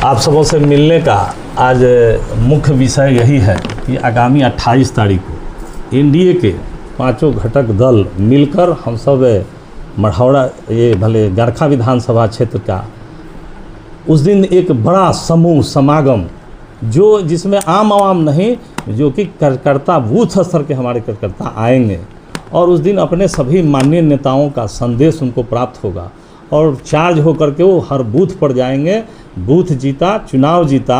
आप सबों से मिलने का आज मुख्य विषय यही है कि आगामी 28 तारीख को एनडीए के पांचों घटक दल मिलकर हम सब मढ़ौरा ये भले गरखा विधानसभा क्षेत्र का उस दिन एक बड़ा समूह समागम जो जिसमें आम आवाम नहीं जो कि कार्यकर्ता बूथ स्तर के हमारे कार्यकर्ता आएंगे और उस दिन अपने सभी माननीय नेताओं का संदेश उनको प्राप्त होगा और चार्ज होकर के वो हर बूथ पर जाएंगे। बूथ जीता चुनाव जीता।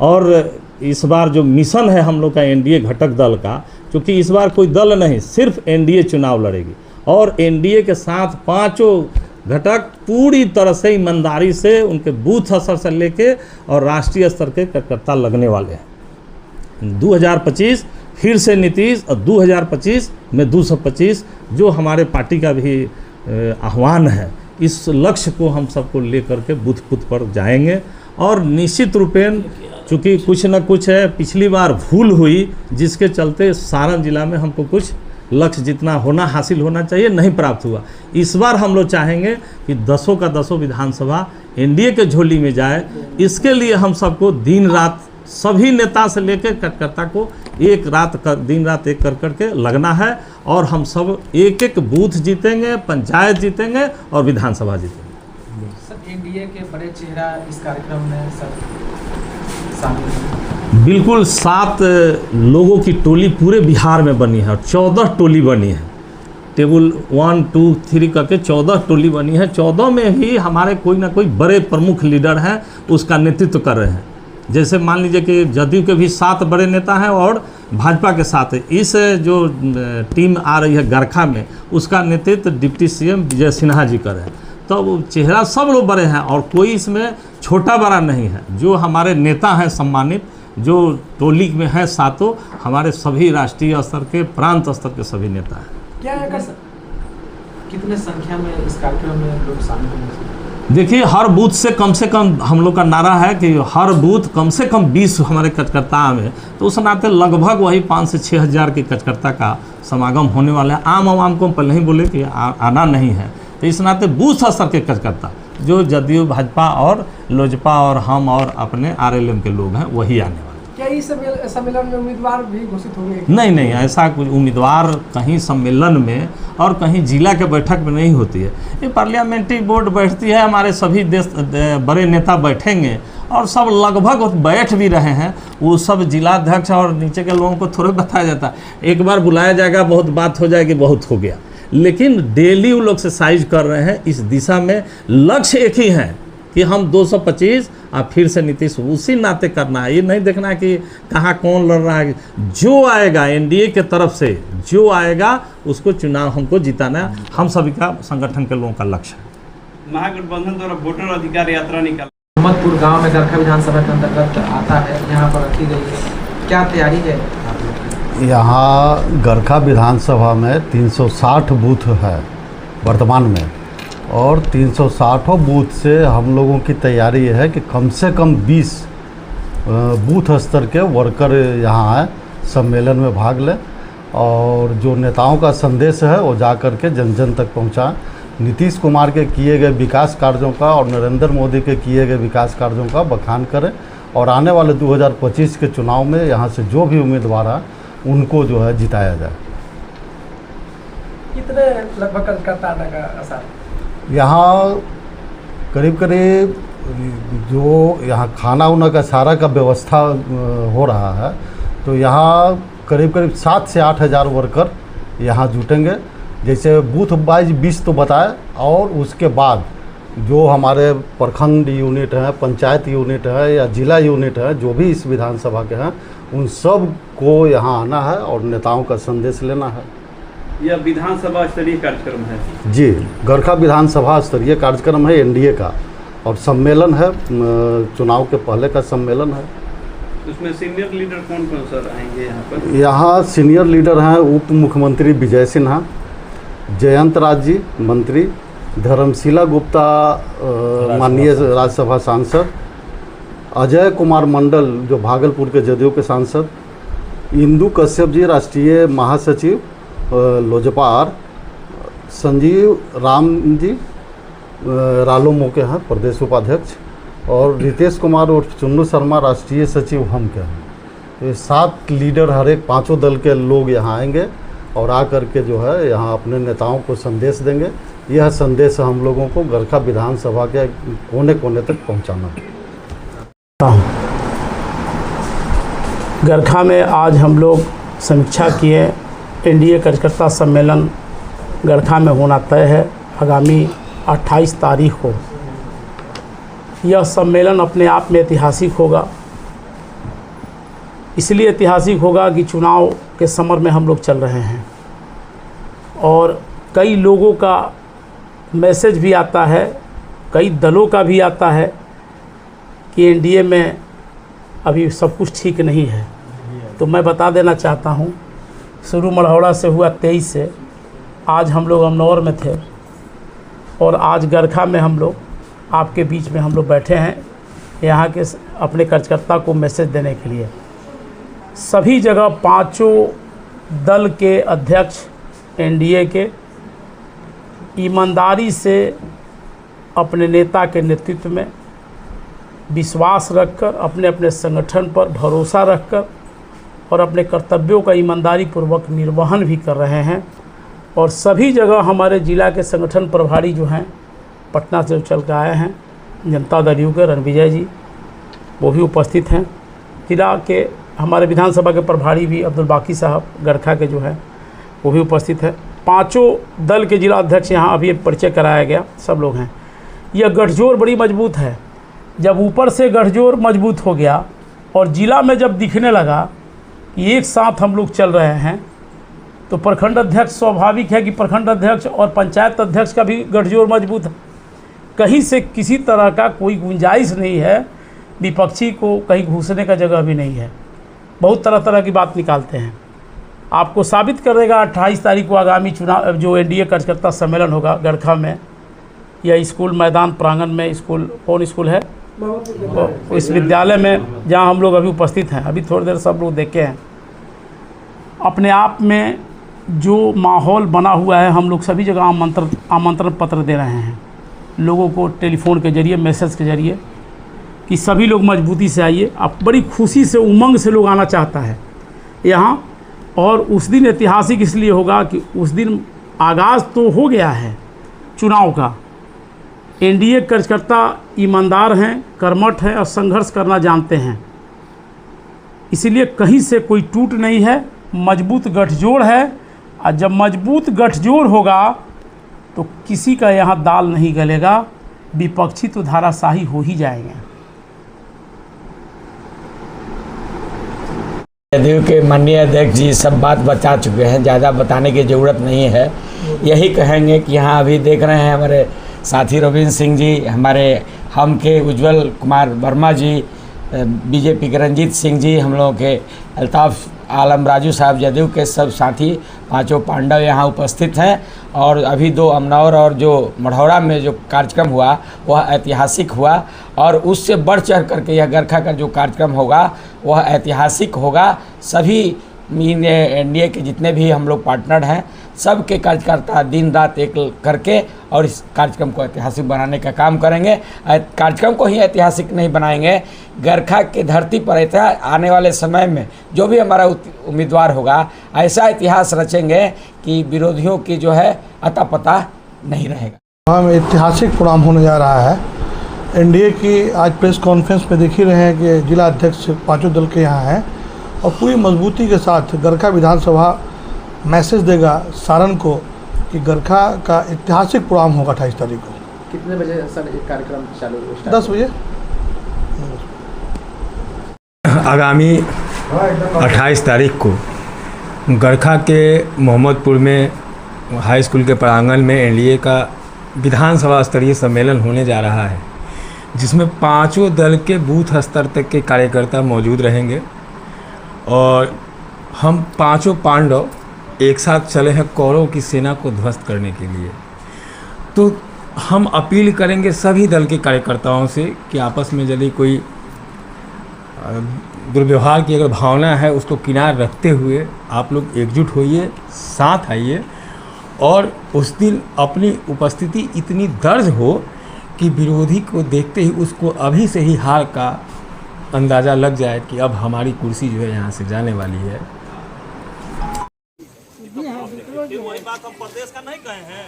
और इस बार जो मिशन है हम लोग का एनडीए घटक दल का, क्योंकि इस बार कोई दल नहीं सिर्फ एनडीए चुनाव लड़ेगी और एनडीए के साथ पांचों घटक पूरी तरह से ईमानदारी से उनके बूथ स्तर से लेके और राष्ट्रीय स्तर के कार्यकर्ता लगने वाले हैं। 2025 फिर से नीतीश और 2025 में 225 जो हमारे पार्टी का भी आह्वान है, इस लक्ष्य को हम सबको लेकर के बूथ बूथ पर जाएंगे। और निश्चित रूपेण चूँकि कुछ न कुछ है, पिछली बार भूल हुई जिसके चलते सारण जिला में हमको कुछ लक्ष्य जितना होना हासिल होना चाहिए नहीं प्राप्त हुआ। इस बार हम लोग चाहेंगे कि 10 का 10 विधानसभा एनडीए के झोली में जाए। इसके लिए हम सबको दिन रात सभी नेता से लेकर कार्यकर्ता को दिन रात एक कर करके लगना है और हम सब एक एक बूथ जीतेंगे, पंचायत जीतेंगे और विधानसभा जीतेंगे। सर एनडीए के बड़े चेहरा इस कार्यक्रम में सब शामिल हैं। बिल्कुल 7 लोगों की टोली पूरे बिहार में बनी है और 14 टोली बनी है। टेबल 1, 2, 3 करके 14 टोली बनी है। 14 में भी हमारे कोई ना कोई बड़े प्रमुख लीडर हैं उसका नेतृत्व कर रहे हैं। जैसे मान लीजिए कि जदयू के भी 7 बड़े नेता हैं और भाजपा के साथ इस जो टीम आ रही है गरखा में उसका नेतृत्व डिप्टी सीएम विजय सिन्हा जी कर रहे हैं। तो चेहरा सब लोग बड़े हैं और कोई इसमें छोटा बड़ा नहीं है। जो हमारे नेता हैं सम्मानित, जो टोली में हैं 7 हमारे सभी राष्ट्रीय स्तर के प्रांत स्तर के सभी नेता हैं। क्या है कितने संख्या में इस कार्यक्रम में लोग शामिल होंगे? देखिए हर बूथ से कम हम लोग का नारा है कि हर बूथ कम से कम 20 हमारे कार्यकर्ता में, तो उस नाते लगभग वही 5 से 6 हज़ार के कार्यकर्ता का समागम होने वाला है। आम आवाम को हम पहले ही बोले कि आना नहीं है, तो इस नाते बूथ स्तर के कार्यकर्ता जो जदयू भाजपा और लोजपा और हम और अपने आरएलएम के लोग हैं वही आने वाले। क्या इस सम्मेलन में उम्मीदवार भी घोषित होंगे? नहीं, ऐसा कुछ उम्मीदवार कहीं सम्मेलन में और कहीं जिला के बैठक में नहीं होती है। ये पार्लियामेंट्री बोर्ड बैठती है, हमारे सभी देश बड़े नेता बैठेंगे और सब लगभग बैठ भी रहे हैं। वो सब जिलाध्यक्ष और नीचे के लोगों को थोड़ा बताया जाता है। एक बार बुलाया जाएगा, बहुत बात हो जाएगी, बहुत हो गया, लेकिन डेली वो लोग एक्सरसाइज कर रहे हैं इस दिशा में। लक्ष्य एक ही है कि हम 225 और फिर से नीतीश उसी नाते करना है। ये नहीं देखना है कि कहाँ कौन लड़ रहा है। जो आएगा एनडीए के तरफ से जो आएगा उसको चुनाव हमको जिताना है। हम सभी का संगठन के लोगों का लक्ष्य है। महागठबंधन द्वारा वोटर अधिकार यात्रा निकाल मोहम्मदपुर गांव में गरखा विधानसभा के अंतर्गत आता है, यहाँ पर रखी गई है। क्या तैयारी है आप लोग की? यहाँ गरखा विधानसभा में 360 बूथ है वर्तमान में और 360 बूथ से हम लोगों की तैयारी है कि कम से कम 20 बूथ स्तर के वर्कर यहाँ आए, सम्मेलन में भाग लें और जो नेताओं का संदेश है वो जा कर के जन जन तक पहुँचाएँ। नीतीश कुमार के किए गए विकास कार्यों का और नरेंद्र मोदी के किए गए विकास कार्यों का बखान करें और आने वाले 2025 के चुनाव में यहाँ से जो भी उम्मीदवार है उनको जो है जिताया जाए। कितने लगभग कार्यकर्ता आने का आसार? यहाँ करीब जो यहाँ खाना उना का सारा का व्यवस्था हो रहा है, तो यहाँ करीब 7 से 8 हज़ार वर्कर यहाँ जुटेंगे। जैसे बूथ वाइज 20 तो बताए और उसके बाद जो हमारे प्रखंड यूनिट हैं, पंचायत यूनिट है या जिला यूनिट है, जो भी इस विधानसभा के हैं, उन सब को यहाँ आना है और नेताओं का संदेश लेना है। यह विधानसभा स्तरीय कार्यक्रम है? जी, गरखा विधानसभा स्तरीय कार्यक्रम है एनडीए का और सम्मेलन है, चुनाव के पहले का सम्मेलन है। उसमें सीनियर लीडर कौन कौन सर आएंगे यहाँ पर? यहाँ सीनियर लीडर हैं उप मुख्यमंत्री विजय सिन्हा, जयंत राज जी मंत्री, धर्मशिला गुप्ता माननीय राज्यसभा सांसद, अजय कुमार मंडल जो भागलपुर के जदयू के सांसद, इंदु कश्यप जी राष्ट्रीय महासचिव लोजपा, संजीव राम जी रालोमो के हैं प्रदेश उपाध्यक्ष, और रितेश कुमार उर्फ चुन्नू शर्मा राष्ट्रीय सचिव हम के हैं। तो ये 7 लीडर हर एक 5 दल के लोग यहाँ आएंगे और आकर के जो है यहाँ अपने नेताओं को संदेश देंगे। यह संदेश हम लोगों को गरखा विधानसभा के कोने कोने तक पहुँचाना है। गरखा में आज हम लोग समीक्षा किए। एनडीए कार्यकर्ता सम्मेलन गरखा में होना तय है आगामी 28 तारीख को। यह सम्मेलन अपने आप में ऐतिहासिक होगा। इसलिए ऐतिहासिक होगा कि चुनाव के समर में हम लोग चल रहे हैं और कई लोगों का मैसेज भी आता है, कई दलों का भी आता है कि एनडीए में अभी सब कुछ ठीक नहीं है। तो मैं बता देना चाहता हूँ, शुरू मढ़ौरा से हुआ 23 से आज हम लोग अमनौर में थे और आज गरखा में हम लोग आपके बीच में हम लोग बैठे हैं यहाँ के अपने कार्यकर्ता को मैसेज देने के लिए। सभी जगह 5 दल के अध्यक्ष एनडीए के ईमानदारी से अपने नेता के नेतृत्व में विश्वास रखकर, अपने अपने संगठन पर भरोसा रखकर और अपने कर्तव्यों का ईमानदारी पूर्वक निर्वहन भी कर रहे हैं। और सभी जगह हमारे ज़िला के संगठन प्रभारी जो हैं पटना से चल कर आए हैं, जनता दल यू के रणविजय जी वो भी उपस्थित हैं। जिला के हमारे विधानसभा के प्रभारी भी अब्दुल बाकी साहब गरखा के जो हैं वो भी उपस्थित है। 5 दल के जिला अध्यक्ष यहाँ अभी परिचय कराया गया, सब लोग हैं। यह गठजोड़ बड़ी मजबूत है। जब ऊपर से गठजोड़ मजबूत हो गया और ज़िला में जब दिखने लगा कि एक साथ हम लोग चल रहे हैं, तो प्रखंड अध्यक्ष स्वाभाविक है कि प्रखंड अध्यक्ष और पंचायत अध्यक्ष का भी गठजोड़ मजबूत है। कहीं से किसी तरह का कोई गुंजाइश नहीं है, विपक्षी को कहीं घुसने का जगह भी नहीं है। बहुत तरह तरह की बात निकालते हैं। आपको साबित कर देगा 28 तारीख को आगामी चुनाव जो एनडीए कार्यकर्ता सम्मेलन होगा गरखा में, यह स्कूल मैदान प्रांगण में, स्कूल कौन स्कूल है इस विद्यालय में जहां हम लोग अभी उपस्थित हैं। अभी थोड़ी देर सब लोग देखे हैं। अपने आप में जो माहौल बना हुआ है, हम लोग सभी जगह आमंत्रण पत्र दे रहे हैं लोगों को टेलीफोन के जरिए, मैसेज के जरिए कि सभी लोग मजबूती से आइए। अब बड़ी खुशी से, उमंग से लोग आना चाहता है यहाँ। और उस दिन ऐतिहासिक इसलिए होगा कि उस दिन आगाज़ तो हो गया है चुनाव का। एनडीए कार्यकर्ता ईमानदार हैं, कर्मठ हैं और संघर्ष करना जानते हैं। इसीलिए कहीं से कोई टूट नहीं है, मजबूत गठजोड़ है। और जब मजबूत गठजोड़ होगा तो किसी का यहाँ दाल नहीं गलेगा, विपक्षी तो धाराशाही हो ही जाएंगे। जदयू के माननीय अध्यक्ष जी सब बात बता चुके हैं, ज़्यादा बताने की ज़रूरत नहीं है। यही कहेंगे कि यहाँ अभी देख रहे हैं हमारे साथी रविंद्र सिंह जी, हमारे हम के उज्जवल कुमार वर्मा जी, बीजेपी के रंजीत सिंह जी, हम लोगों के अल्ताफ़ आलम राजू साहब, जदयू के सब साथी 5 पांडव यहाँ उपस्थित हैं। और अभी 2 अमनौर और जो मढ़ौरा में जो कार्यक्रम हुआ वह ऐतिहासिक हुआ और उससे बढ़ चढ़ करके यह गरखा का जो कार्यक्रम होगा वह ऐतिहासिक होगा। सभी एनडीए के जितने भी हम लोग पार्टनर हैं, सब के कार्यकर्ता दिन रात एक करके और इस कार्यक्रम को ऐतिहासिक बनाने का काम करेंगे। कार्यक्रम को ही ऐतिहासिक नहीं बनाएंगे, गरखा की धरती पर आने वाले समय में जो भी हमारा उम्मीदवार होगा ऐसा इतिहास रचेंगे कि विरोधियों की जो है अता पता नहीं रहेगा। हम ऐतिहासिक प्रोग्राम होने जा रहा है। एनडीए की आज प्रेस कॉन्फ्रेंस में देख ही रहे हैं कि जिला अध्यक्ष 5 दल के यहाँ हैं और पूरी मजबूती के साथ गरखा विधानसभा मैसेज देगा सारण को कि गरखा का ऐतिहासिक प्रोग्राम होगा 28 तारीख को। कितने बजे सर ये कार्यक्रम चालू होगा? 10 बजे। आगामी 28 तारीख को गरखा के मोहम्मदपुर में हाई स्कूल के प्रांगण में एनडीए का विधानसभा स्तरीय सम्मेलन होने जा रहा है, जिसमें 5 दल के बूथ स्तर तक के कार्यकर्ता मौजूद रहेंगे और हम 5 पांडव एक साथ चले हैं कौरवों की सेना को ध्वस्त करने के लिए। तो हम अपील करेंगे सभी दल के कार्यकर्ताओं से कि आपस में यदि कोई दुर्व्यवहार की अगर भावना है उसको किनारे रखते हुए आप लोग एकजुट होइए, साथ आइए और उस दिन अपनी उपस्थिति इतनी दर्ज हो कि विरोधी को देखते ही उसको अभी से ही हार का अंदाज़ा लग जाए कि अब हमारी कुर्सी जो है यहाँ से जाने वाली है। वही बात हम प्रदेश का नहीं कहे हैं,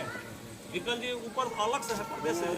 विकल जी ऊपर अलग से है प्रदेश है।